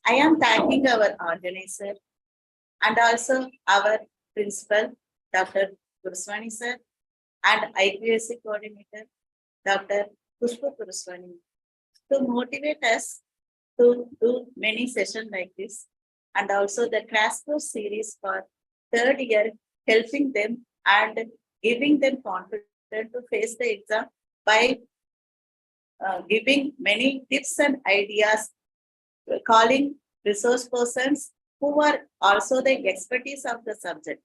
I am thanking our organizer and also our principal, Dr. Kuruswani sir, and IPSC coordinator, Dr. Pushpa Kuruswani, to motivate us to do many sessions like this, and also the crash course series for third year, helping them and giving them confidence to face the exam by giving many tips and ideas, calling resource persons who are also the expertise of the subject.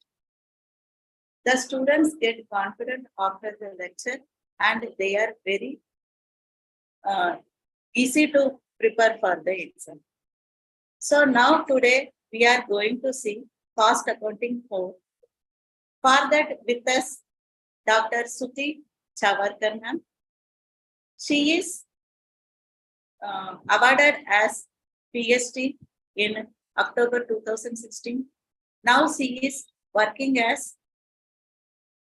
The students get confident after the lecture and they are very easy to prepare for the exam. So now today we are going to see cost accounting 4. For that with us Dr. Shruti Chavarkar ma'am. She is awarded as PhD in October 2016. Now she is working as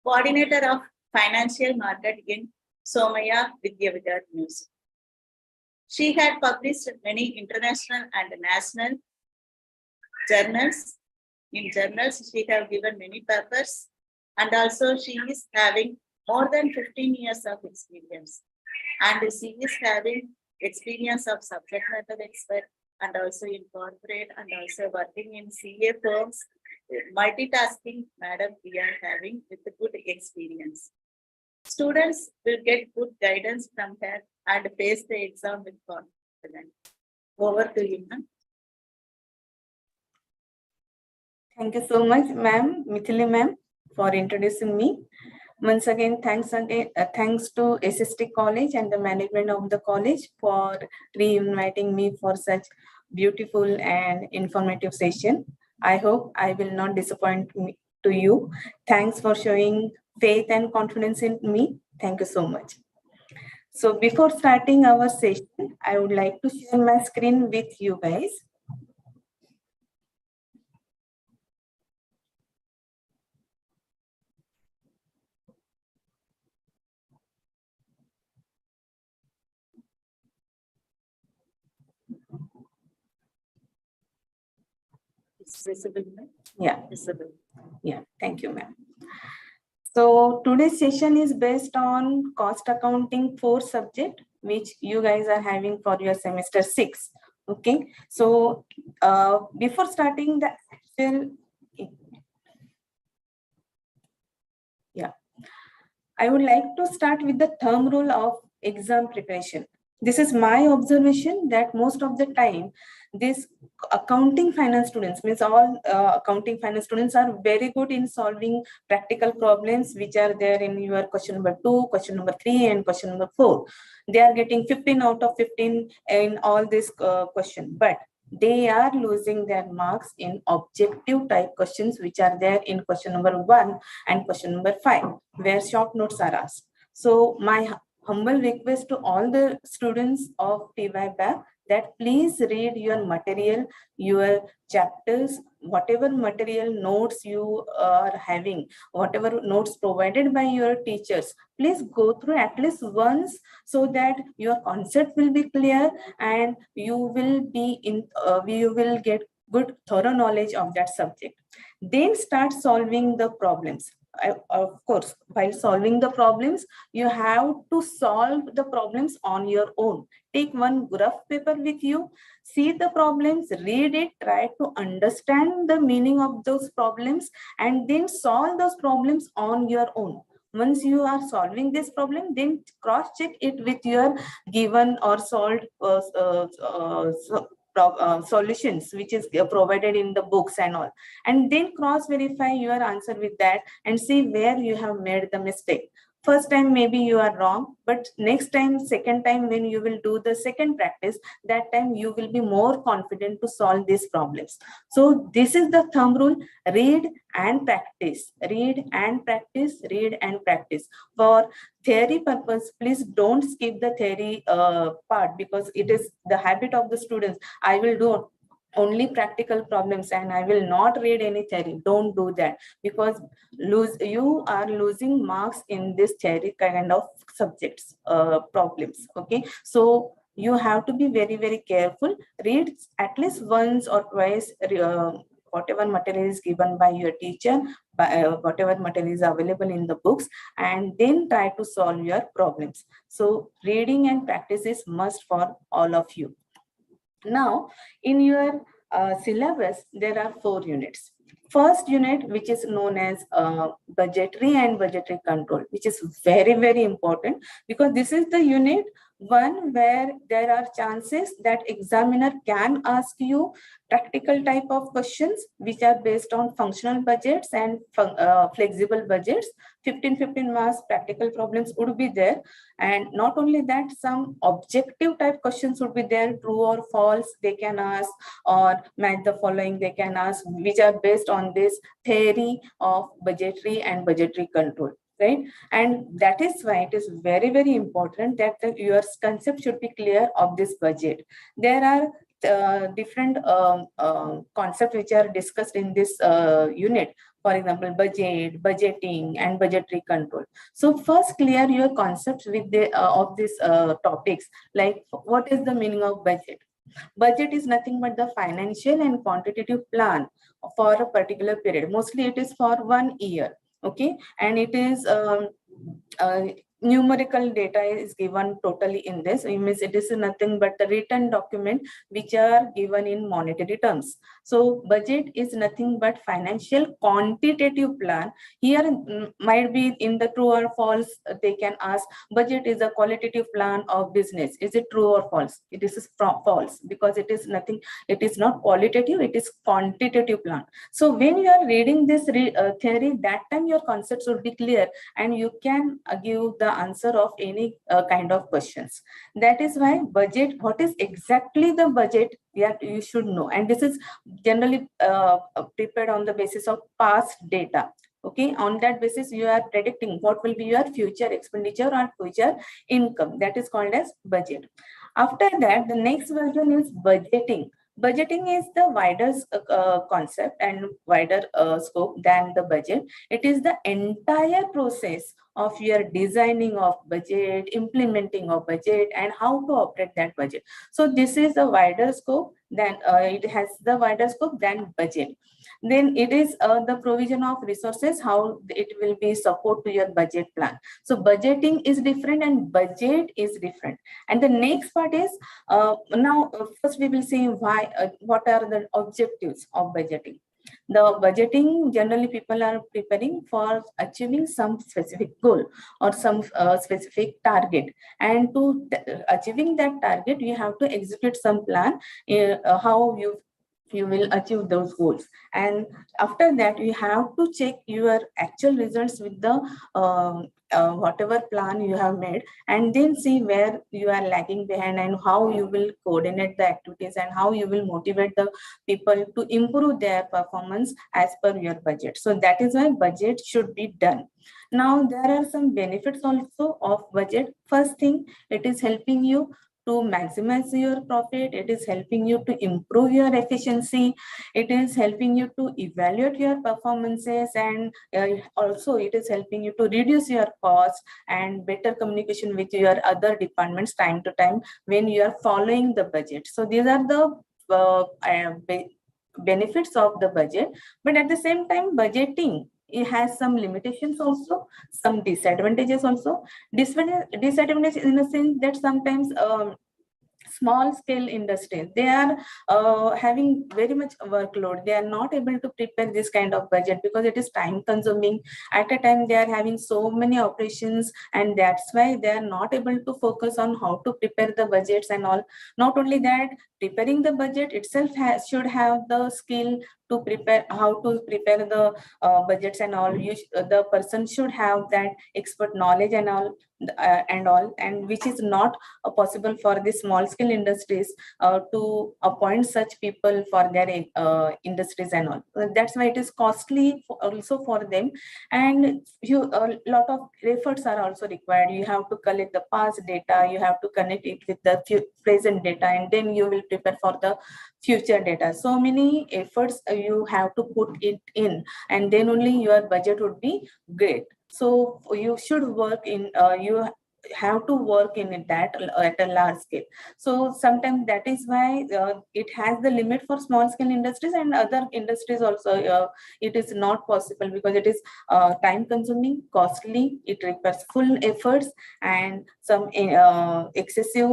coordinator of financial market in Somaya Vidyavidyat News. She had published many international and national journals. In journals, she have given many papers, and also she is having more than 15 years of experience. And she is having experience of subject matter expert and also in corporate and also working in CA firms. Multitasking, madam, we are having with a good experience. Students will get good guidance from her and face the exam with confidence. Over to you, ma'am. Thank you so much, ma'am, Mithili ma'am, for introducing me. Once again, thanks to S.S.T College and the management of the college for re-inviting me for such beautiful and informative session. I hope I will not disappoint to you. Thanks for showing faith and confidence in me. Thank you so much. So before starting our session, I would like to share my screen with you guys. It's visible, ma'am? Yeah. Visible. Yeah, thank you, ma'am. So today's session is based on cost accounting 4 subject, which you guys are having for your semester 6. Okay, so before starting the actual, I would like to start with the thumb rule of exam preparation. This is my observation that most of the time, this accounting finance students, means all accounting finance students are very good in solving practical problems which are there in your question number 2, question number 3, and question number 4. They are getting 15 out of 15 in all this question, but they are losing their marks in objective type questions which are there in question number 1 and question number 5, where short notes are asked. So my humble request to all the students of TYBAF that please read your material, your chapters, whatever material notes you are having, whatever notes provided by your teachers, please go through at least once so that your concept will be clear and you will be you will get good thorough knowledge of that subject. Then start solving the problems. Of course, while solving the problems, you have to solve the problems on your own. Take one rough paper with you, see the problems, read it, try to understand the meaning of those problems, and then solve those problems on your own. Once you are solving this problem, then cross-check it with your given or solved solutions which is provided in the books and all, and then cross verify your answer with that and see where you have made the mistake. First time maybe you are wrong, but next time, second time, when you will do the second practice, that time you will be more confident to solve these problems. So this is the thumb rule: read and practice, read and practice, read and practice. For theory purpose, please don't skip the theory part, because it is the habit of the students. I will do only practical problems and I will not read any theory. Don't do that, because you are losing marks in this theory kind of subjects problems. Okay, so you have to be very, very careful. Read at least once or twice whatever material is given by your teacher, whatever material is available in the books, and then try to solve your problems. So reading and practice is must for all of you. Now, in your syllabus, there are 4 units. First unit, which is known as budgetary and budgetary control, which is very, very important, because this is the unit one where there are chances that examiner can ask you practical type of questions which are based on functional budgets and flexible budgets. 15 marks practical problems would be there. And not only that, some objective type questions would be there, true or false they can ask, or match the following they can ask, which are based on this theory of budgetary and budgetary control, right? And that is why it is very, very important that your concept should be clear of this budget. There are different concepts which are discussed in this unit. For example, budget, budgeting, and budgetary control. So first clear your concepts with the of these topics, like what is the meaning of budget? Budget is nothing but the financial and quantitative plan for a particular period. Mostly it is for 1 year, okay? And it is numerical data is given totally in this. It means it is nothing but the written document which are given in monetary terms. So budget is nothing but financial quantitative plan. Here might be in the true or false, they can ask budget is a qualitative plan of business. Is it true or false? It is false, because it is nothing, it is not qualitative, it is quantitative plan. So when you are reading this theory, that time your concepts will be clear and you can give the answer of any kind of questions. That is why budget, what is exactly the budget, you should know. And this is generally prepared on the basis of past data. Okay, on that basis, you are predicting what will be your future expenditure or future income. That is called as budget. After that, the next version is budgeting. Budgeting is the wider concept and wider scope than the budget. It is the entire process of your designing of budget, implementing of budget, and how to operate that budget. So this is a wider scope than it has the wider scope than budget. Then it is the provision of resources, how it will be support to your budget plan. So budgeting is different and budget is different. And the next part is now first we will see why what are the objectives of budgeting. The budgeting, generally people are preparing for achieving some specific goal or some specific target, and to achieving that target you have to execute some plan how you will achieve those goals. And after that you have to check your actual results with the whatever plan you have made, and then see where you are lagging behind and how you will coordinate the activities and how you will motivate the people to improve their performance as per your budget. So that is why budget should be done. Now there are some benefits also of budget. First thing, it is helping you to maximize your profit. It is helping you to improve your efficiency. It is helping you to evaluate your performances, and also it is helping you to reduce your costs and better communication with your other departments time to time when you are following the budget. So these are the benefits of the budget. But at the same time, budgeting, it has some limitations also, some disadvantages also. Disadvantage in the sense that sometimes small scale industries, they are having very much workload. They are not able to prepare this kind of budget because it is time consuming. At a time they are having so many operations, and that's why they are not able to focus on how to prepare the budgets and all. Not only that, preparing the budget itself should have the skill to prepare, how to prepare the budgets and all. The person should have that expert knowledge and all, and which is not possible for the small scale industries to appoint such people for their industries and all. That's why it is costly also for them, and a lot of efforts are also required. You have to collect the past data, you have to connect it with the present data, and then you will prepare for the future data. So many efforts you have to put it in, and then only your budget would be great. So you should work in have to work in it that at a large scale. So sometimes that is why it has the limit for small scale industries, and other industries also it is not possible because it is time consuming, costly, it requires full efforts and some excessive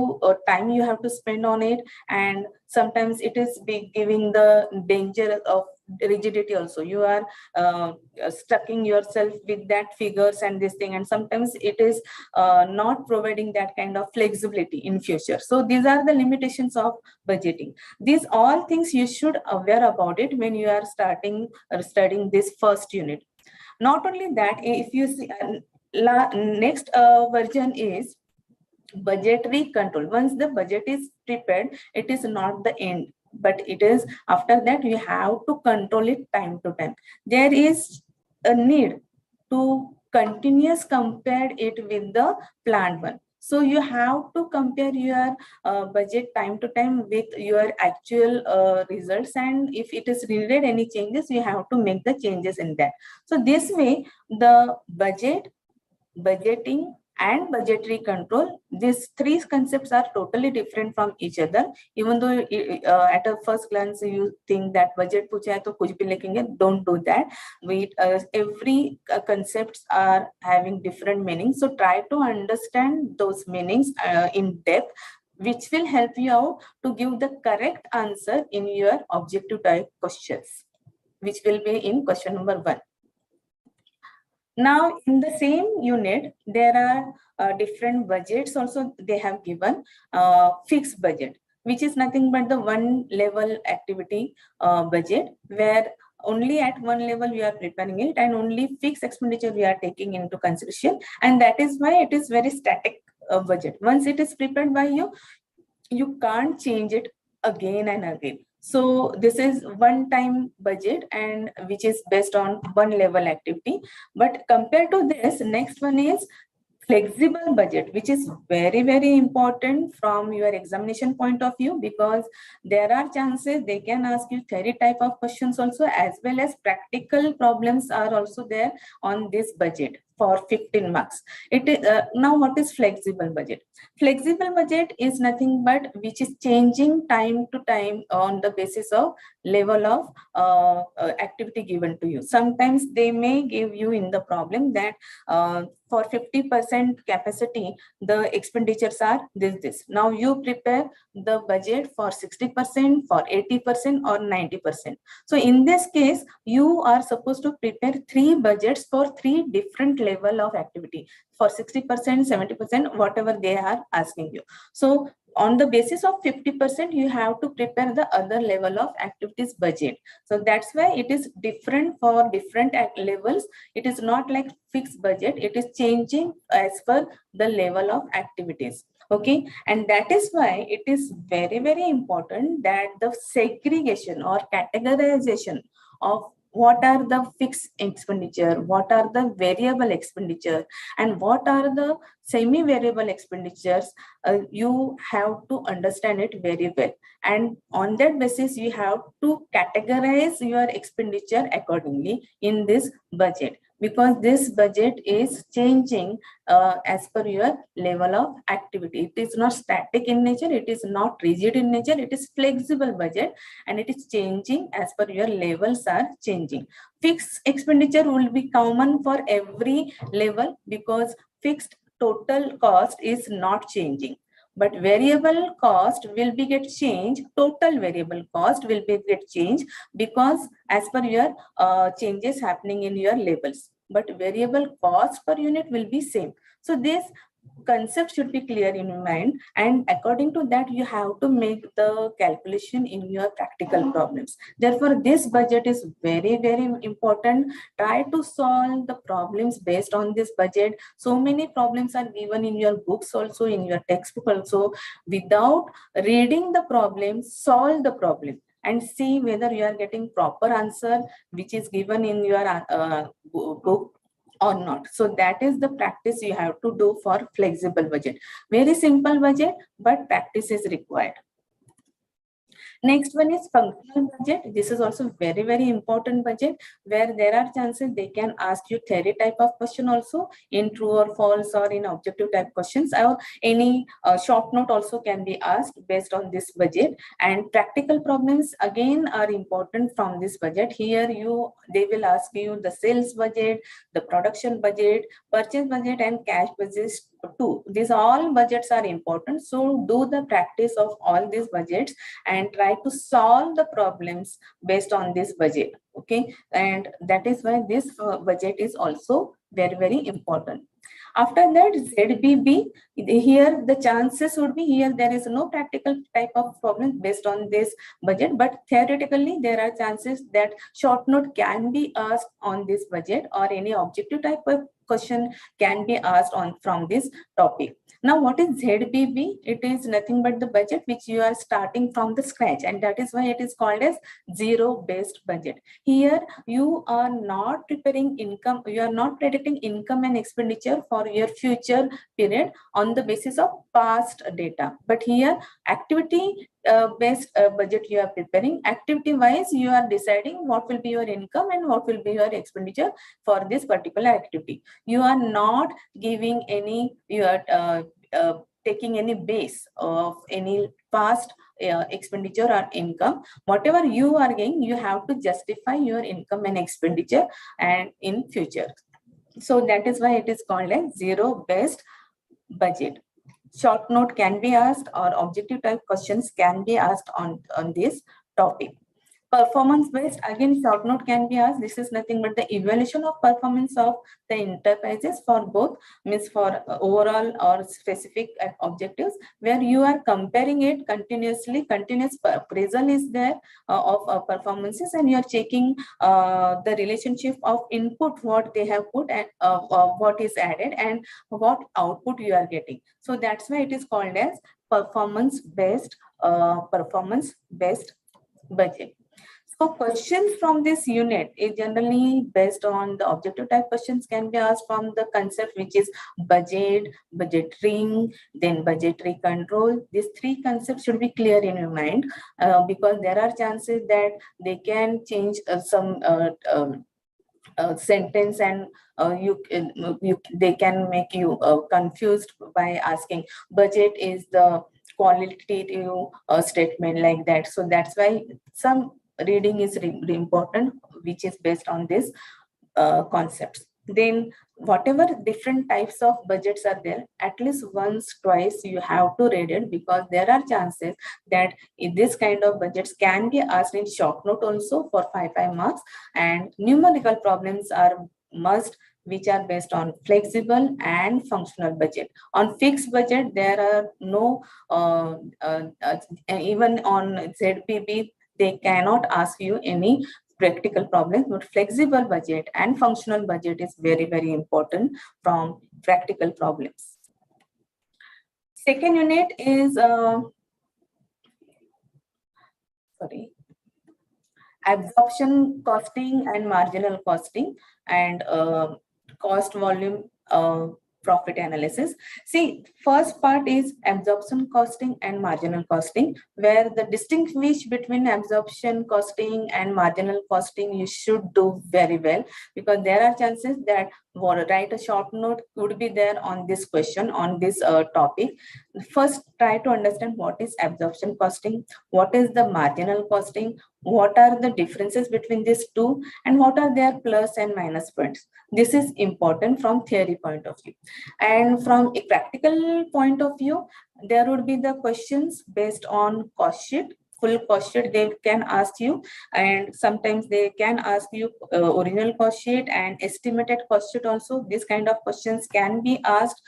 time you have to spend on it, and sometimes it is giving the danger of rigidity also. You are stucking yourself with that figures and this thing, and sometimes it is not providing that kind of flexibility in future. So these are the limitations of budgeting. These all things you should aware about it when you are starting studying this first unit. Not only that, if you see next version is budgetary control. Once the budget is prepared, it is not the end, but it is after that you have to control it time to time. There is a need to continuous compare it with the planned one. So you have to compare your budget time to time with your actual results, and if it is needed any changes, you have to make the changes in that. So this way the budgeting and budgetary control, these three concepts are totally different from each other. Even though at a first glance you think that budget pucha hai to kuch bhi likhenge, don't do that. Every concepts are having different meanings, so try to understand those meanings in depth, which will help you out to give the correct answer in your objective type questions, which will be in question number 1. Now, in the same unit, there are different budgets also they have given. Fixed budget, which is nothing but the one level activity budget, where only at one level we are preparing it and only fixed expenditure we are taking into consideration. And that is why it is very static budget. Once it is prepared by you, you can't change it again and again. So this is one time budget, and which is based on one level activity. But compared to this, next one is flexible budget, which is very, very important from your examination point of view, because there are chances they can ask you theory type of questions also, as well as practical problems are also there on this budget for 15 marks. It is now what is flexible budget? Flexible budget is nothing but which is changing time to time on the basis of level of activity given to you. Sometimes they may give you in the problem that for 50% capacity, the expenditures are this. Now you prepare the budget for 60%, for 80%, or 90%. So in this case, you are supposed to prepare 3 budgets for 3 different level of activity, for 60%, 70%, whatever they are asking you. So on the basis of 50%, you have to prepare the other level of activities budget. So that's why it is different for different levels. It is not like fixed budget. It is changing as per the level of activities. Okay. And that is why it is very, very important that the segregation or categorization of what are the fixed expenditure, what are the variable expenditure, and what are the semi-variable expenditures, you have to understand it very well. And on that basis, you have to categorize your expenditure accordingly in this budget, because this budget is changing as per your level of activity. It is not static in nature, it is not rigid in nature, it is flexible budget, and it is changing as per your levels are changing. Fixed expenditure will be common for every level because fixed total cost is not changing. But variable cost will be get changed, total variable cost will be get changed because as per your changes happening in your levels. But variable cost per unit will be same. So this concept should be clear in your mind, and according to that you have to make the calculation in your practical problems. Therefore this budget is very, very important. Try to solve the problems based on this budget. So many problems are given in your books also, in your textbook also. Without reading the problem, solve the problem and see whether you are getting proper answer which is given in your book or not. So that is the practice you have to do for flexible budget. Very simple budget, but practice is required. Next one is functional budget. This is also very, very important budget, where there are chances they can ask you theory type of question also in true or false, or in objective type questions, or any short note also can be asked based on this budget. And practical problems again are important from this budget. Here they will ask you the sales budget, the production budget, purchase budget, and cash budget too. These all budgets are important. So do the practice of all these budgets and try to solve the problems based on this budget. Okay, and that is why this budget is also very, very important. After that, ZBB, here the chances would be, here there is no practical type of problem based on this budget, but theoretically there are chances that short note can be asked on this budget, or any objective type of question can be asked on from this topic. Now, what is ZBB? It is nothing but the budget which you are starting from the scratch, and that is why it is called as zero-based budget. Here, you are not preparing income, you are not predicting income and expenditure for your future period on the basis of past data. But here, activity based budget you are preparing. Activity wise, you are deciding what will be your income and what will be your expenditure for this particular activity. You are not giving any, you are taking any base of any past expenditure or income. Whatever you are getting, you have to justify your income and expenditure and in future. So that is why it is called as zero-based budget. Short note can be asked, or objective type questions can be asked on this topic. Performance based, again short note can be asked. This is nothing but the evaluation of performance of the enterprises for both, means for overall or specific objectives, where you are comparing it continuously. Continuous appraisal is there of performances, and you are checking the relationship of input, what they have put, and what is added, and what output you are getting. So that's why it is called as performance based budget. So questions from this unit is generally based on the objective type questions can be asked from the concept which is budget, budgeting, then budgetary control. These three concepts should be clear in your mind because there are chances that they can change some sentence, and they can make you confused by asking budget is the qualitative statement like that. So that's why some reading is important, which is based on this concepts. Then whatever different types of budgets are there, at least once, twice you have to read it, because there are chances that this kind of budgets can be asked in short note also for 5 marks, and numerical problems are must, which are based on flexible and functional budget. On fixed budget, there are no, even on ZPB, they cannot ask you any practical problems, but flexible budget and functional budget is very, very important from practical problems. Second unit is absorption costing and marginal costing, and cost volume profit analysis. See, first part is absorption costing and marginal costing, where the distinguish between absorption costing and marginal costing you should do very well, because there are chances that write a short note would be there on this question, on this topic. First, try to understand what is absorption costing, what is the marginal costing, what are the differences between these two, and what are their plus and minus points. This is important from theory point of view. And from a practical point of view, there would be the questions based on cost sheet. Full cost sheet they can ask you, and sometimes they can ask you original cost sheet and estimated cost sheet also. This kind of questions can be asked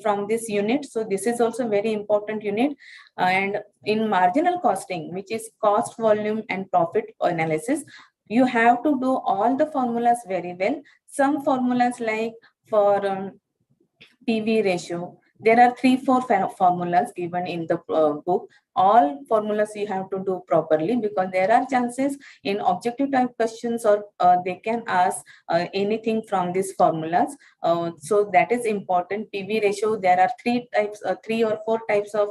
from this unit. So this is also very important unit. And in marginal costing, which is cost, volume, and profit analysis, you have to do all the formulas very well. Some formulas like for PV ratio, there are 3-4 formulas given in the book all formulas you have to do properly, because there are chances in objective type questions, or they can ask anything from these formulas. So that is important. PV ratio, there are three or four types of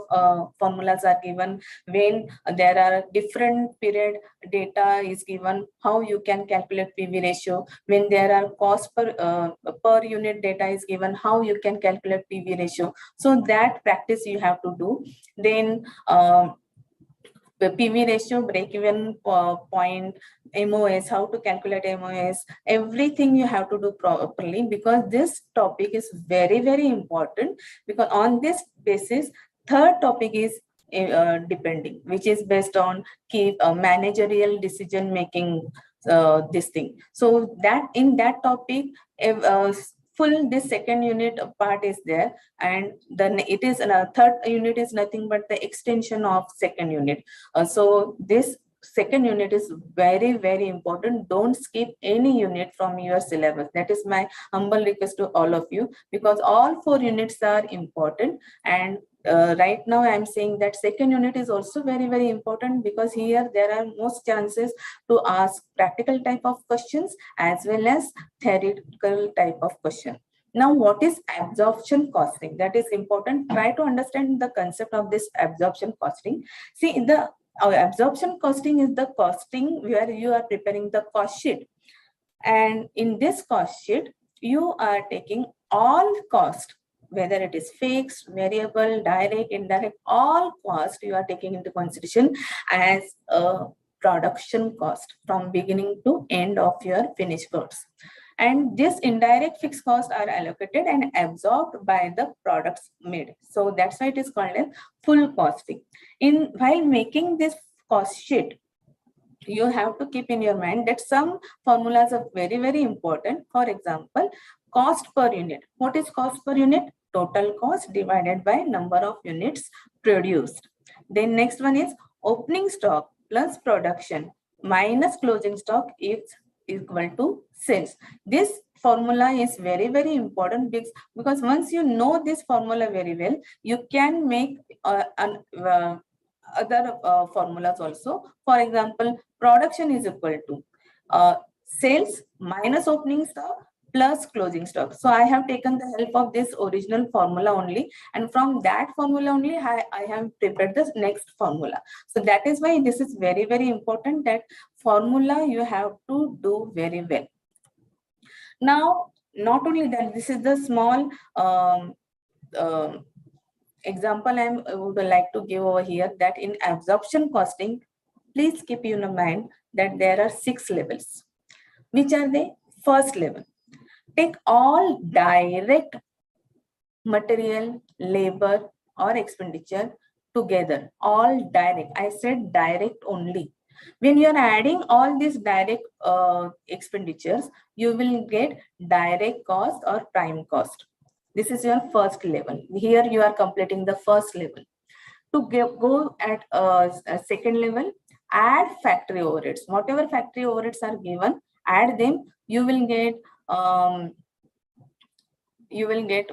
formulas are given. When there are different period data is given, how you can calculate PV ratio. When there are cost per unit data is given, how you can calculate PV ratio. So that practice you have to do. Then the PV ratio, break-even point, MOS, how to calculate MOS, everything you have to do properly, because this topic is very, very important. Because on this basis, third topic is depending, which is based on key managerial decision making, this thing. So that in that topic, full this second unit part is there, and then it is third unit is nothing but the extension of second unit. So this second unit is very, very important. Don't skip any unit from your syllabus. That is my humble request to all of you, because all 4 units are important. And right now I am saying that second unit is also very, very important, because here there are most chances to ask practical type of questions as well as theoretical type of question. Now, what is absorption costing? That is important. Try to understand the concept of this absorption costing. See, the absorption costing is the costing where you are preparing the cost sheet. And in this cost sheet, you are taking all cost, whether it is fixed, variable, direct, indirect, all cost you are taking into consideration as a production cost from beginning to end of your finished goods. And this indirect fixed costs are allocated and absorbed by the products made. So that's why it is called as full costing. While making this cost sheet, you have to keep in your mind that some formulas are very, very important. For example, cost per unit. What is cost per unit? Total cost divided by number of units produced. Then next one is opening stock plus production minus closing stock is equal to sales. This formula is very, very important, because once you know this formula very well, you can make other formulas also. For example, production is equal to sales minus opening stock plus closing stock. So I have taken the help of this original formula only, and from that formula only I have prepared this next formula. So that is why this is very, very important, that formula you have to do very well. Now, not only that, this is the small example I would like to give over here, that in absorption costing, please keep in mind that there are 6 levels. Which are they? First level, take all direct material, labor or expenditure together, all direct. I said direct only. When you are adding all these direct expenditures, you will get direct cost or prime cost. This is your first level. Here you are completing the first level. To go at a second level, add factory overheads. Whatever factory overheads are given, add them. You will get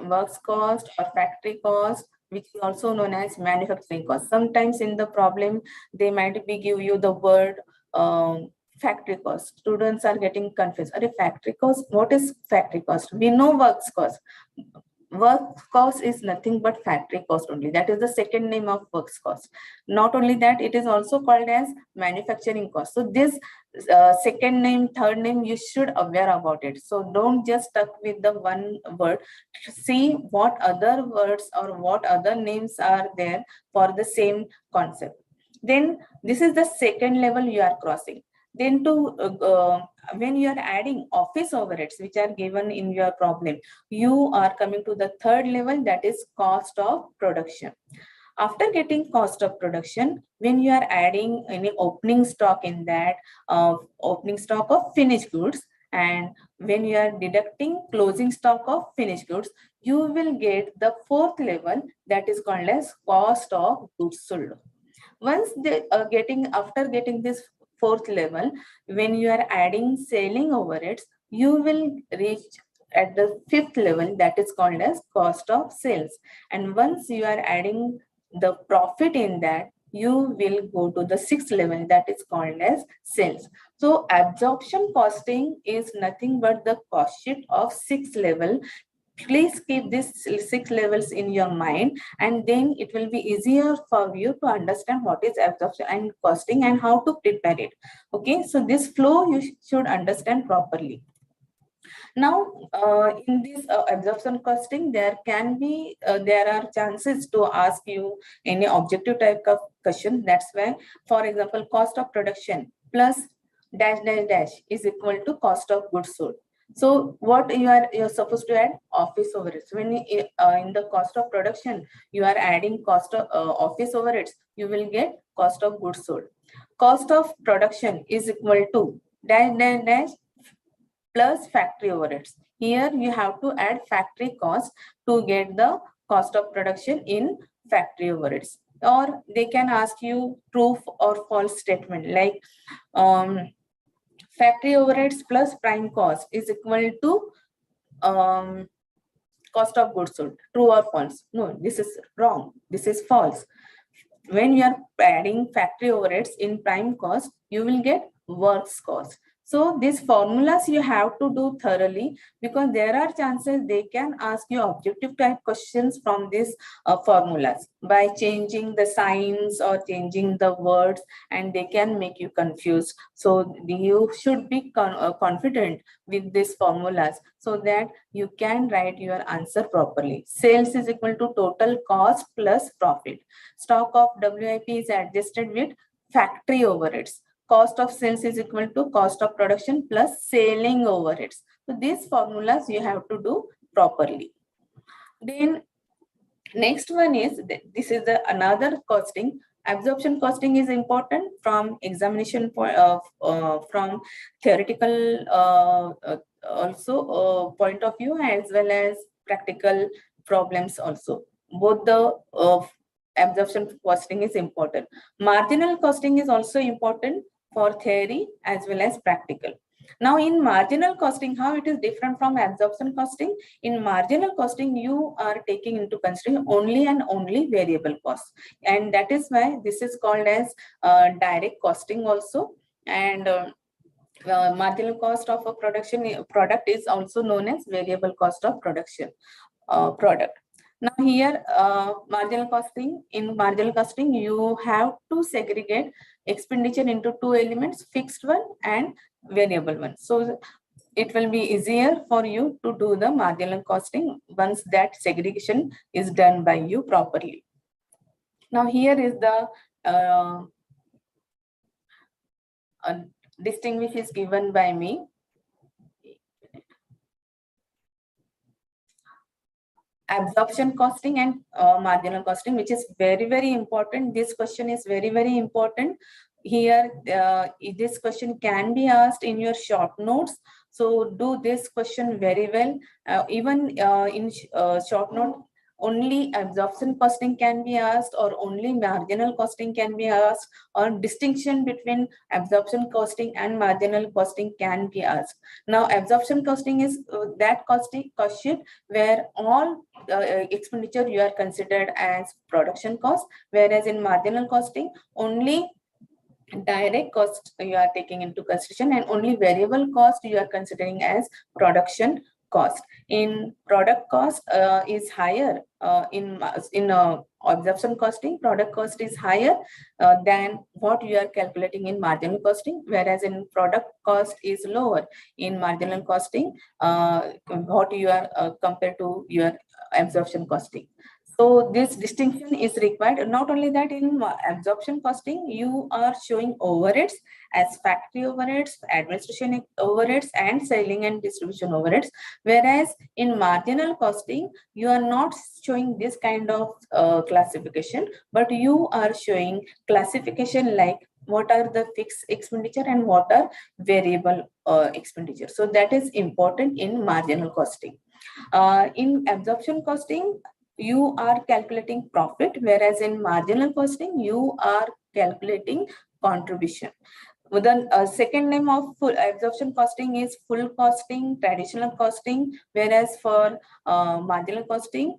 works cost or factory cost, which is also known as manufacturing cost. Sometimes in the problem, they might be give you the word factory cost. Students are getting confused. Are factory cost? What is factory cost? We know works cost. Work cost is nothing but factory cost only. That is the second name of works cost. Not only that, it is also called as manufacturing cost. So this second name, third name, you should aware about it. So don't just stuck with the one word. See what other words or what other names are there for the same concept. Then this is the second level you are crossing. Then when you are adding office overheads, which are given in your problem, you are coming to the third level, that is cost of production. After getting cost of production, when you are adding any opening stock in that, opening stock of finished goods, and when you are deducting closing stock of finished goods, you will get the fourth level, that is called as cost of goods sold. Once after getting this fourth level, when you are adding selling overheads, you will reach at the fifth level, that is called as cost of sales. And once you are adding the profit in that, you will go to the sixth level, that is called as sales. So absorption costing is nothing but the cost sheet of sixth level. Please keep these six levels in your mind, and then it will be easier for you to understand what is absorption and costing and how to prepare it. Okay, so this flow you should understand properly. Now, in this absorption costing, there are chances to ask you any objective type of question. That's why, for example, cost of production plus dash dash dash is equal to cost of goods sold. So what you're supposed to add? Office overheads. When in the cost of production you are adding cost of office overheads, you will get cost of goods sold. Cost of production is equal to dash dash dash plus factory overheads. Here you have to add factory cost to get the cost of production in factory overheads. Or they can ask you true or false statement like factory overheads plus prime cost is equal to cost of goods sold. True or false? No, this is wrong. This is false. When you are adding factory overheads in prime cost, you will get works cost. So these formulas you have to do thoroughly, because there are chances they can ask you objective type questions from these formulas by changing the signs or changing the words, and they can make you confused. So you should be confident with these formulas so that you can write your answer properly. Sales is equal to total cost plus profit. Stock of WIP is adjusted with factory overheads. Cost of sales is equal to cost of production plus selling overheads. So these formulas you have to do properly. Then next one is, this is another costing. Absorption costing is important from examination point of from theoretical point of view, as well as practical problems also. Both the absorption costing is important. Marginal costing is also important for theory as well as practical. Now in marginal costing, how it is different from absorption costing? In marginal costing, you are taking into consideration only and only variable costs, and that is why this is called as direct costing also. And marginal cost of a product is also known as variable cost of production product. Now here, in marginal costing, you have to segregate expenditure into two elements, fixed one and variable one. So it will be easier for you to do the marginal costing once that segregation is done by you properly. Now here is the distinguish is given by me. Absorption costing and marginal costing, which is very, very important. This question is very, very important. Here, this question can be asked in your short notes. So do this question very well. Even in short note, only absorption costing can be asked, or only marginal costing can be asked, or distinction between absorption costing and marginal costing can be asked. Now, absorption costing is that cost sheet where all expenditure you are considered as production cost, whereas in marginal costing, only direct cost you are taking into consideration and only variable cost you are considering as production cost. In product cost is higher in absorption costing, product cost is higher than what you are calculating in marginal costing, whereas in product cost is lower in marginal costing what you are compared to your absorption costing. So this distinction is required. Not only that, in absorption costing, you are showing overheads as factory overheads, administration overheads, and selling and distribution overheads. Whereas in marginal costing, you are not showing this kind of classification, but you are showing classification like what are the fixed expenditure and what are variable expenditure. So that is important in marginal costing. In absorption costing, you are calculating profit, whereas in marginal costing, you are calculating contribution. The second name of full absorption costing is full costing, traditional costing, whereas for marginal costing,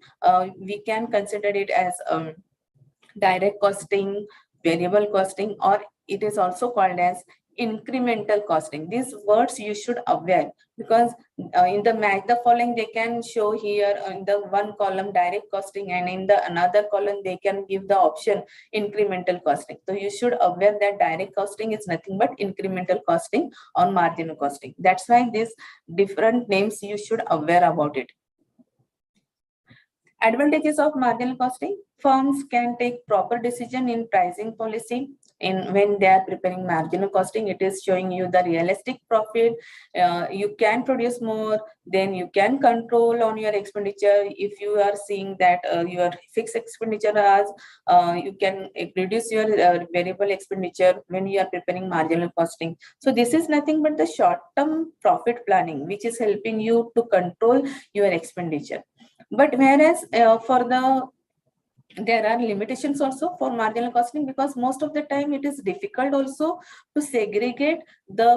we can consider it as direct costing, variable costing, or it is also called as incremental costing. These words you should aware, because in the match the following they can show here in the one column direct costing, and in the another column they can give the option incremental costing. So you should aware that direct costing is nothing but incremental costing or marginal costing. That's why these different names you should aware about it. Advantages of marginal costing: firms can take proper decision in pricing policy. In when they are preparing marginal costing, it is showing you the realistic profit. You can produce more, then you can control on your expenditure. If you are seeing that your fixed expenditure as you can reduce your variable expenditure when you are preparing marginal costing. So this is nothing but the short-term profit planning, which is helping you to control your expenditure. But whereas for the there are limitations also for marginal costing, because most of the time it is difficult also to segregate the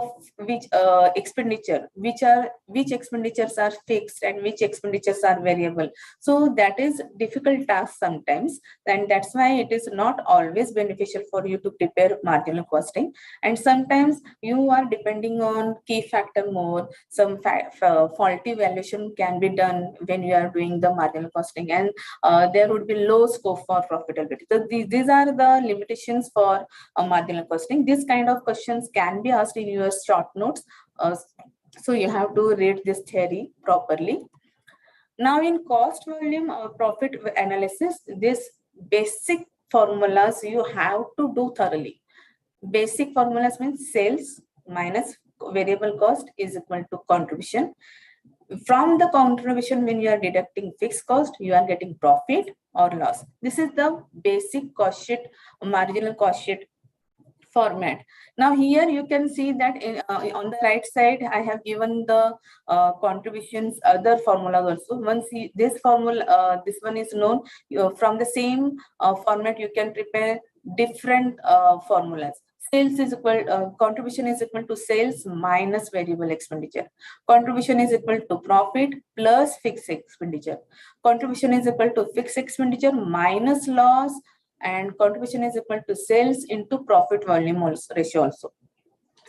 expenditure, which expenditures are fixed and which expenditures are variable. So that is difficult task sometimes, and that's why it is not always beneficial for you to prepare marginal costing. And sometimes you are depending on key factor more. Some faulty valuation can be done when you are doing the marginal costing, and there would be low scope for profitability. So these are the limitations for marginal costing. This kind of questions can be asked in your short notes. So you have to read this theory properly. Now in cost volume profit analysis, this basic formulas you have to do thoroughly. Basic formulas means sales minus variable cost is equal to contribution. From the contribution, when you are deducting fixed cost, you are getting profit or loss. This is the basic cost sheet, marginal cost sheet format. Now here you can see that on the right side, I have given the contributions, other formulas also. Once this formula, this one is known, from the same format, you can prepare different formulas. Sales is equal, contribution is equal to sales minus variable expenditure. Contribution is equal to profit plus fixed expenditure. Contribution is equal to fixed expenditure minus loss, and contribution is equal to sales into profit volume ratio also.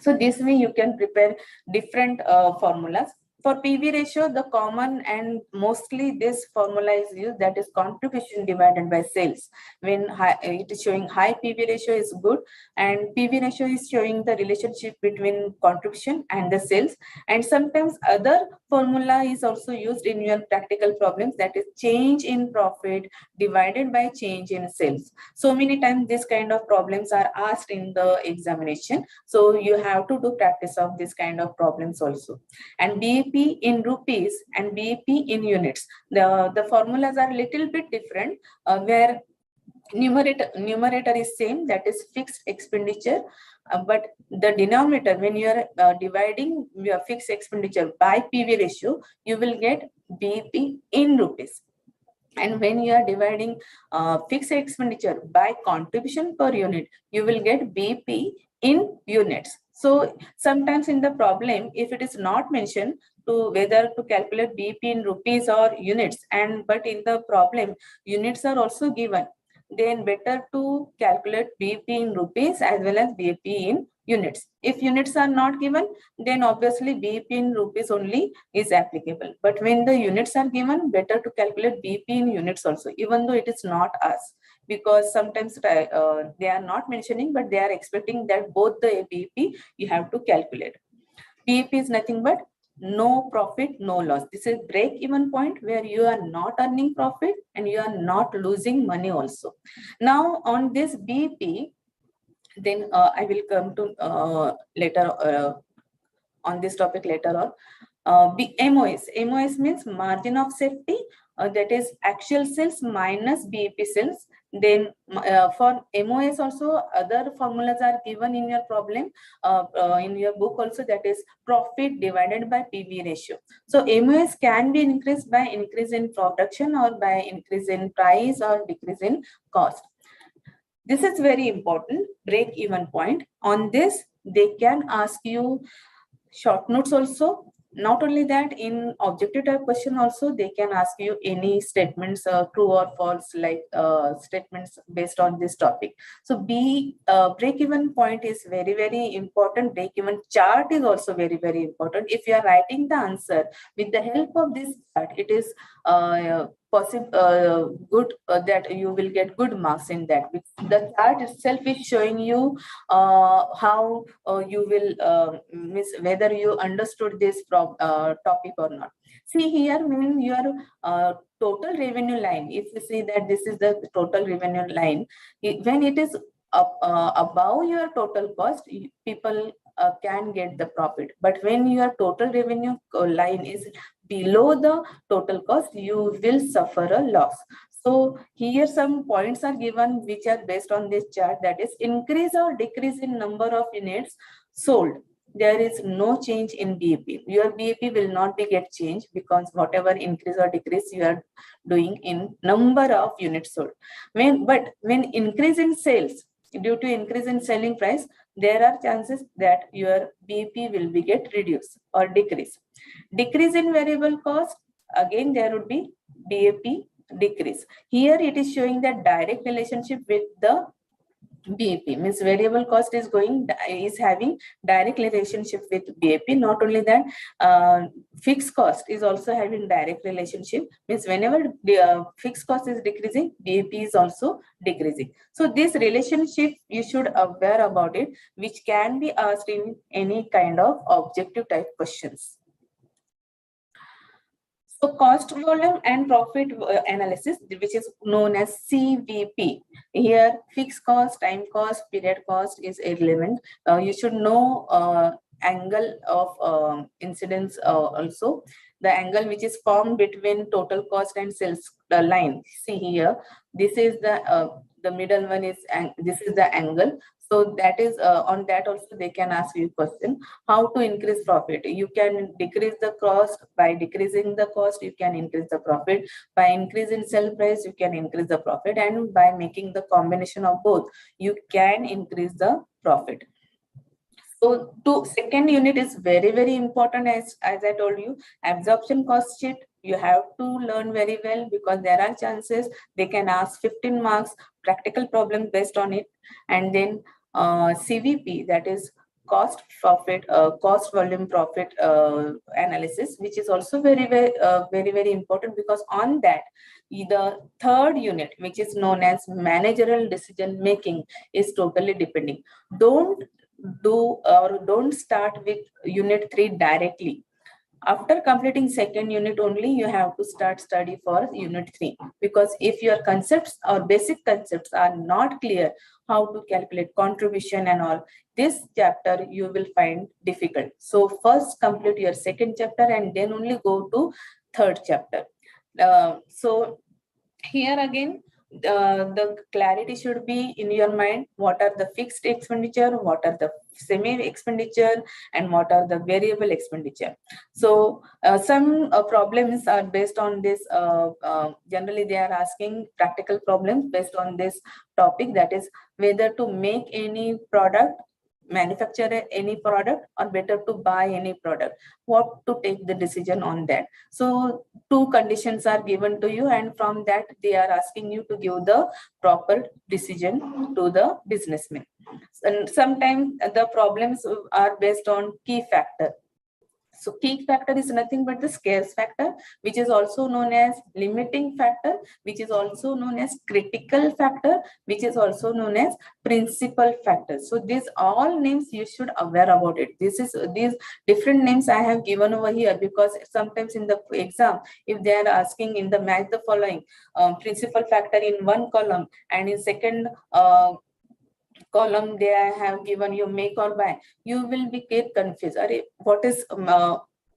So this way you can prepare different formulas. For PV ratio, the common and mostly this formula is used, that is contribution divided by sales. When it is showing high PV ratio is good, and PV ratio is showing the relationship between contribution and the sales. And sometimes other formula is also used in your practical problems, that is change in profit divided by change in sales. So many times this kind of problems are asked in the examination. So you have to do practice of this kind of problems also. And BEP in rupees and BEP in units. The formulas are a little bit different, where numerator is same, that is fixed expenditure, but the denominator, when you are dividing your fixed expenditure by PV ratio, you will get BEP in rupees. And when you are dividing fixed expenditure by contribution per unit, you will get BEP in units. So sometimes in the problem, if it is not mentioned to whether to calculate BEP in rupees or units, but in the problem units are also given, then better to calculate BEP in rupees as well as BEP in units. If units are not given, then obviously BEP in rupees only is applicable. But when the units are given, better to calculate BEP in units also, even though it is not us, because sometimes they are not mentioning, but they are expecting that both the BEP you have to calculate. BEP is nothing but no profit, no loss. This is break-even point where you are not earning profit and you are not losing money also. Now on this BEP, then I will come to later on this topic later on. MOS means margin of safety, that is actual sales minus BEP sales. Then for MOS also other formulas are given in your problem, in your book also, that is profit divided by PV ratio. So MOS can be increased by increase in production or by increase in price or decrease in cost. This is very important, break-even point. On this, they can ask you short notes also. Not only that, in objective type question also, they can ask you any statements, true or false, like statements based on this topic. So break-even point is very, very important. Break-even chart is also very, very important. If you are writing the answer with the help of this chart, it is good that you will get good marks in that. The chart itself is showing you how you will miss whether you understood this topic or not. See here, when your total revenue line, if you see that this is the total revenue line, when it is above your total cost, people can get the profit. But when your total revenue line is below the total cost, you will suffer a loss. So here some points are given which are based on this chart, that is increase or decrease in number of units sold. There is no change in BEP. Your BEP will not be get changed because whatever increase or decrease you are doing in number of units sold. But when increase in sales, due to increase in selling price, there are chances that your BEP will be get reduced or decrease. Decrease in variable cost, again there would be BEP decrease. Here it is showing the direct relationship with the BEP, means variable cost is having direct relationship with BEP. Not only that, fixed cost is also having direct relationship, means whenever the fixed cost is decreasing, BEP is also decreasing. So this relationship you should aware about it, which can be asked in any kind of objective type questions. So cost, volume and profit analysis, which is known as CVP. Here, fixed cost, time cost, period cost is irrelevant. You should know angle of incidence also. The angle which is formed between total cost and sales line. See here, this is the middle one is, and this is the angle. So that is on that also they can ask you question. How to increase profit? You can decrease the cost. By decreasing the cost, you can increase the profit. By increasing sell price, you can increase the profit. And by making the combination of both, you can increase the profit. So second unit is very, very important. As I told you, absorption cost sheet, you have to learn very well, because there are chances they can ask 15 marks practical problem based on it. And then CVP, that is cost profit, cost volume profit analysis, which is also very, very important, because on that the third unit, which is known as managerial decision making, is totally depending. Don't start with unit 3 directly. After completing second unit only, you have to start study for unit 3, because if your concepts or basic concepts are not clear, how to calculate contribution and all, this chapter you will find difficult. So first complete your second chapter and then only go to third chapter. So here again, the clarity should be in your mind. What are the fixed expenditure, what are the semi expenditure, and what are the variable expenditure? So some problems are based on this. Generally they are asking practical problems based on this topic, that is whether to make any product, manufacture any product, or better to buy any product. What to take the decision on that? So two conditions are given to you, and from that they are asking you to give the proper decision to the businessman. And sometimes the problems are based on key factor. So key factor is nothing but the scarce factor, which is also known as limiting factor, which is also known as critical factor, which is also known as principal factor. So these all names you should aware about it. These different names I have given over here, because sometimes in the exam, if they are asking in the match the following principal factor in one column, and in second column they have given you make or buy, you will be get confused. What is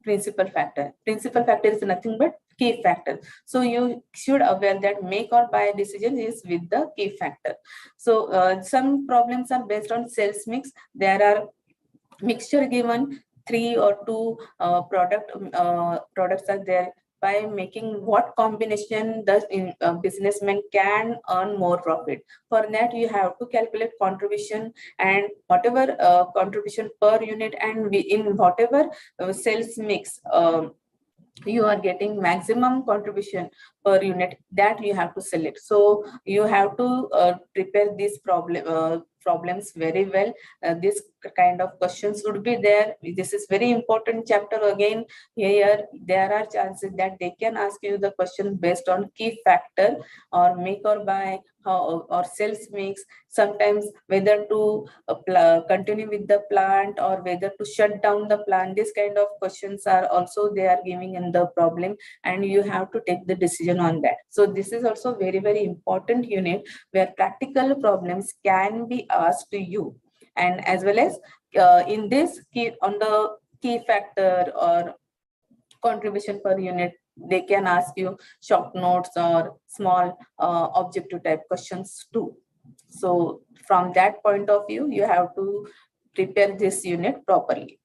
principal factor? Principal factor is nothing but key factor. So you should aware that make or buy decision is with the key factor. So some problems are based on sales mix. There are mixture given, 3 or 2 products are there. by making what combination the businessman can earn more profit. For that, you have to calculate contribution and whatever contribution per unit, and in whatever sales mix you are getting maximum contribution per unit, that you have to select. So you have to prepare these problems very well. This kind of questions would be there. This is very important chapter. Again, here there are chances that they can ask you the question based on key factor or make or buy, how, or sales mix, sometimes whether to continue with the plant or whether to shut down the plant. This kind of questions are also they are giving in the problem, and you have to take the decision on that. So this is also very, very important unit where practical problems can be asked to you, and as well as in this key on the key factor or contribution per unit, they can ask you short notes or small objective type questions too. So from that point of view, you have to prepare this unit properly.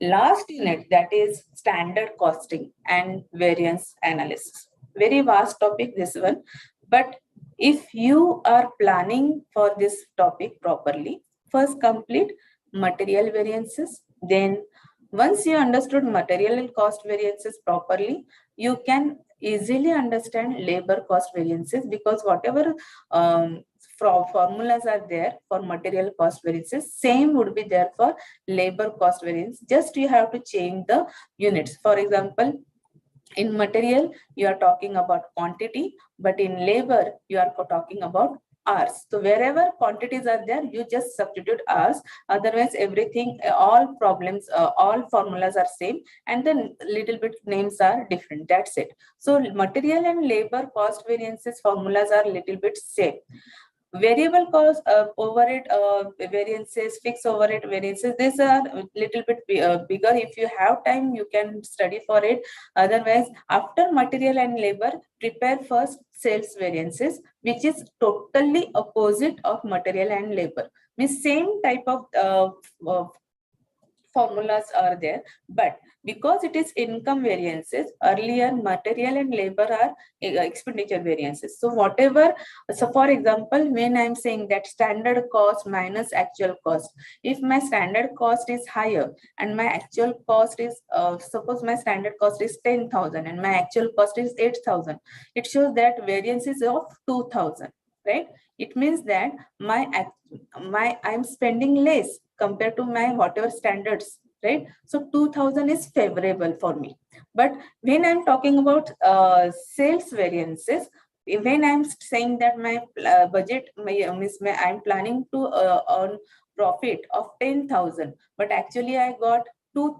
Last unit, that is standard costing and variance analysis. Very vast topic, this one. But if you are planning for this topic properly, first complete material variances. Then once you understood material and cost variances properly, you can easily understand labor cost variances, because whatever formulas are there for material cost variances, same would be there for labor cost variance. Just you have to change the units. For example, in material, you are talking about quantity, but in labor, you are talking about hours. So wherever quantities are there, you just substitute hours. Otherwise, everything, all problems, all formulas are same, and then little bit names are different. That's it. So material and labor cost variances formulas are little bit same. Variable cost overhead variances, fixed overhead variances, these are a little bit bigger. If you have time, you can study for it. Otherwise, after material and labor, prepare first sales variances, which is totally opposite of material and labor. Means same type of formulas are there, but because it is income variances, earlier material and labor are expenditure variances. So whatever, so for example, when I'm saying that standard cost minus actual cost, if my standard cost is higher and my actual cost is, suppose my standard cost is 10,000 and my actual cost is 8,000, it shows that variance is of 2,000, right? It means that I'm spending less compared to my whatever standards, right? So 2,000 is favorable for me. But when I'm talking about sales variances, when I'm saying that my budget, I'm planning to earn profit of 10,000, but actually I got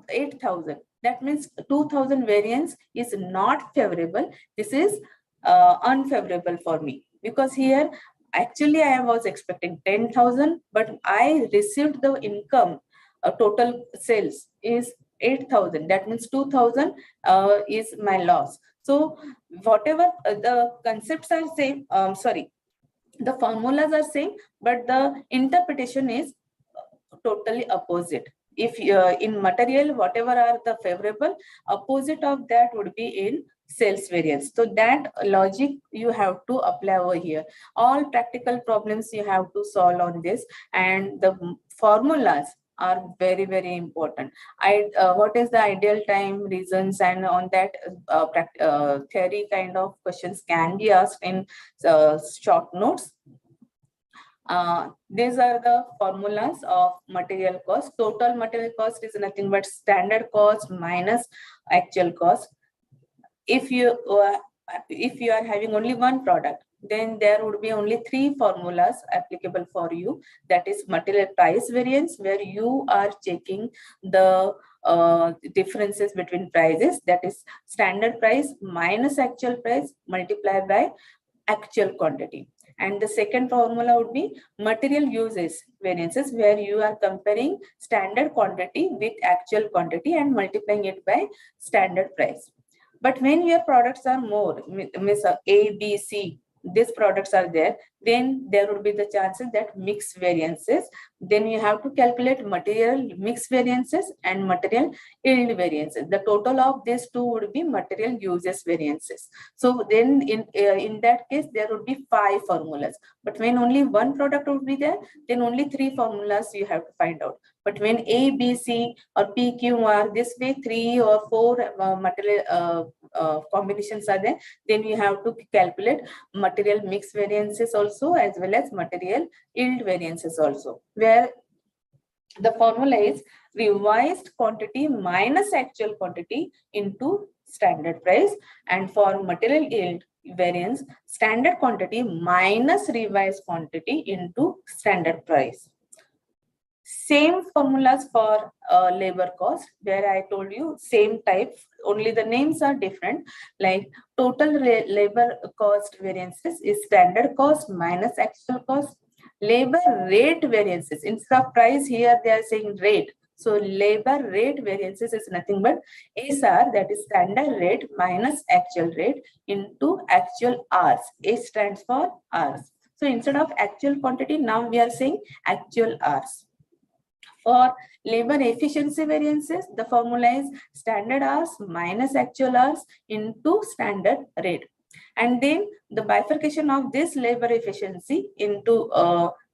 8,000. That means 2,000 variance is not favorable. This is unfavorable for me, because here actually I was expecting 10,000, but I received the income, total sales is 8,000. That means 2,000 is my loss. So whatever the concepts are same, the formulas are same, but the interpretation is totally opposite. If in material, whatever are the favorable, opposite of that would be in sales variance. So that logic you have to apply over here. All practical problems you have to solve on this, and the formulas are very, very important. What is the ideal time, reasons, and on that theory kind of questions can be asked in short notes. These are the formulas of material cost. Total material cost is nothing but standard cost minus actual cost. If you are having only one product, then there would be only 3 formulas applicable for you. That is material price variance, where you are checking the differences between prices. That is standard price minus actual price multiplied by actual quantity. And the second formula would be material uses variances, where you are comparing standard quantity with actual quantity and multiplying it by standard price. But when your products are more, A, B, C, these products are there, then there would be the chances that mixed variances. Then you have to calculate material mix variances and material yield variances. The total of these two would be material uses variances. So then in that case, there would be 5 formulas. But when only one product would be there, then only 3 formulas you have to find out. But when A, B, C or P, Q, R, this way 3 or 4 material combinations are there, then you have to calculate material mix variances also as well as material yield variances also, where the formula is revised quantity minus actual quantity into standard price, and for material yield variance, standard quantity minus revised quantity into standard price. Same formulas for labor cost, where I told you same type, only the names are different. Like total labor cost variances is standard cost minus actual cost. Labor rate variances, instead of price here they are saying rate. So labor rate variances is nothing but SR, that is standard rate minus actual rate into actual hours. A stands for hours. So instead of actual quantity, now we are saying actual hours. For labor efficiency variances, the formula is standard hours minus actual hours into standard rate. And then the bifurcation of this labor efficiency into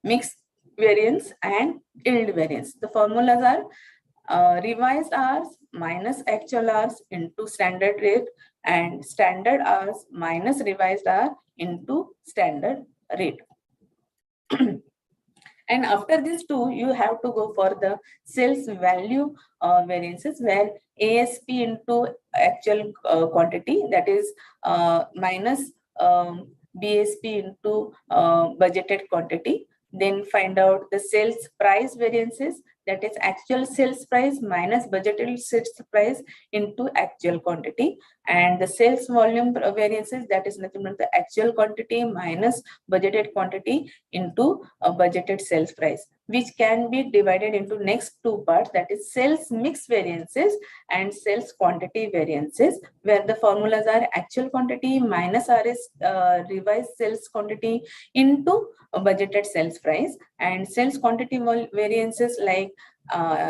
mixed variance and yield variance. The formulas are revised hours minus actual hours into standard rate and standard hours minus revised hour into standard rate. And after this two, you have to go for the sales value variances, where ASP into actual quantity, that is minus BSP into budgeted quantity. Then find out the sales price variances, that is actual sales price minus budgeted sales price into actual quantity. And the sales volume variances, that is nothing but the actual quantity minus budgeted quantity into a budgeted sales price, which can be divided into next two parts, that is sales mix variances and sales quantity variances, where the formulas are actual quantity minus RS revised sales quantity into a budgeted sales price, and sales quantity variances like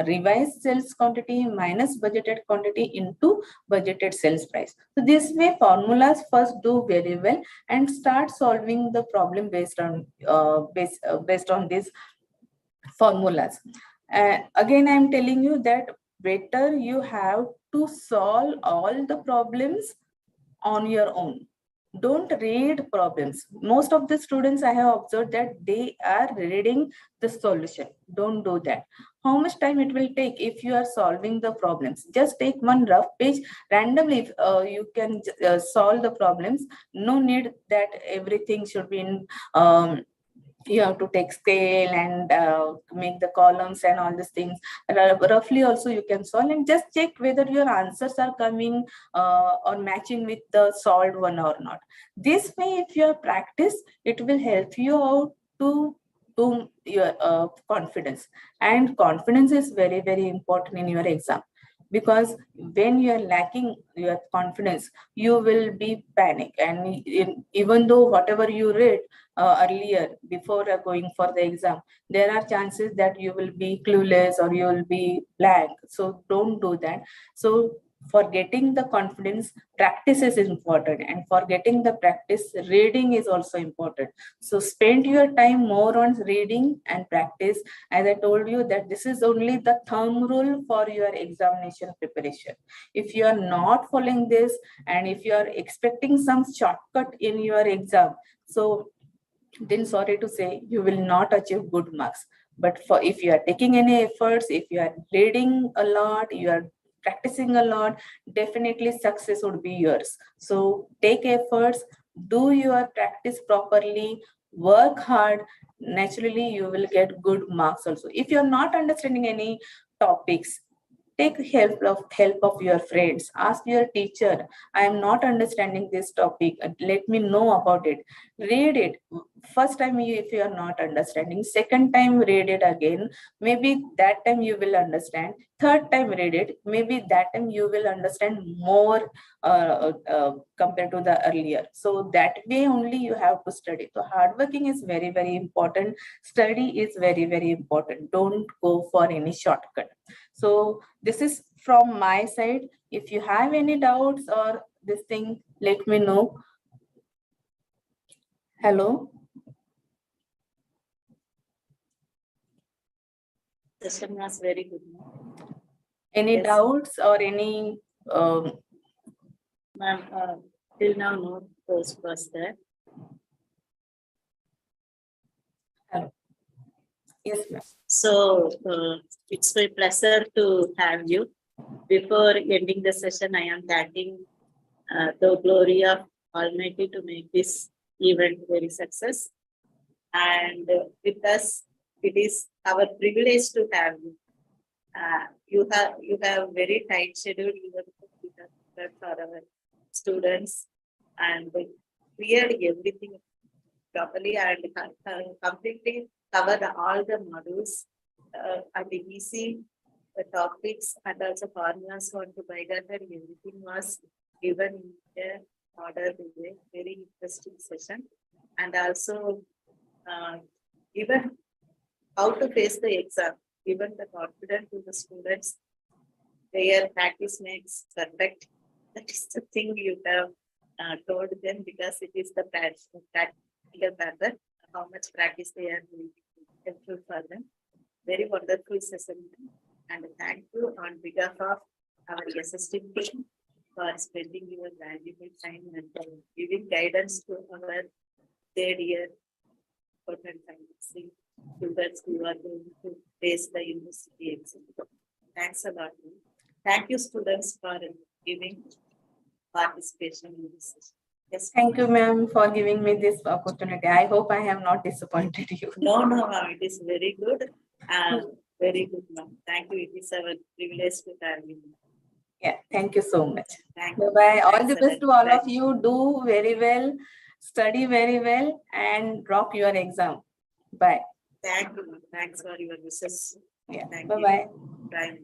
revised sales quantity minus budgeted quantity into budgeted sales price. So this way formulas first do very well and start solving the problem based on these formulas. Again, I am telling you that better you have to solve all the problems on your own. Don't read problems. Most of the students I have observed that they are reading the solution. Don't do that. How much time it will take if you are solving the problems? Just take one rough page randomly. You can solve the problems. No need that everything should be in you have to take scale and make the columns and all these things. Roughly also you can solve, and just check whether your answers are coming or matching with the solved one or not. This way, if you have practice, it will help you out to your confidence. And confidence is very, very important in your exam, because when you are lacking your confidence, you will be panic. And even though whatever you read earlier before going for the exam, there are chances that you will be clueless or you will be blank. So don't do that. So for getting the confidence, practice is important, and for getting the practice, reading is also important. So spend your time more on reading and practice. As I told you that this is only the thumb rule for your examination preparation. If you are not following this, and if you are expecting some shortcut in your exam, so then sorry to say, you will not achieve good marks. But for if you are taking any efforts, if you are reading a lot, you are practicing a lot, definitely success would be yours. So take efforts, do your practice properly, work hard. Naturally, you will get good marks also. If you're not understanding any topics, Take help of your friends. Ask your teacher, I am not understanding this topic. Let me know about it. Read it. First time if you are not understanding, second time read it again. Maybe that time you will understand. Third time read it. Maybe that time you will understand more compared to the earlier. So that way only you have to study. So hard working is very, very important. Study is very, very important. Don't go for any shortcut. So this is from my side. If you have any doubts or this thing, let me know. Hello. Session was very good. Any Yes. doubts or any Ma'am, till now no post was there. hello. Yes, ma'am. So it's my pleasure to have you. Before ending the session, I am thanking the glory of Almighty to make this event very success. And with us, it is our privilege to have you. You have very tight schedule even for our students, and cleared everything properly and completely covered all the modules and easy topics, and also formulas on to by that, and everything was given in the order way. Very interesting session, and also even how to face the exam, given the confidence to the students. Their practice makes perfect. That is the thing you have told them, because it is the practical matter. How much practice they are doing helpful for them. Very wonderful session, and thank you on behalf of our S.S.T team for spending your valuable time and giving guidance to our third year important students who are going to face the university exam. Thanks a lot. Thank you, students, for giving participation in this session. Yes. Thank you, ma'am, for giving me this opportunity. I hope I have not disappointed you. No, ma'am, it is very good. Very good, ma'am. Thank you. It is our privilege to have you. Yeah, thank you so much. Thank Bye you. bye. All Thanks the a best lot. to all Thank of you. Do very well, study very well, and rock your exam. Bye. Thank you, ma'am. Thanks for your wishes. Yeah. Thank Bye you. bye. Bye.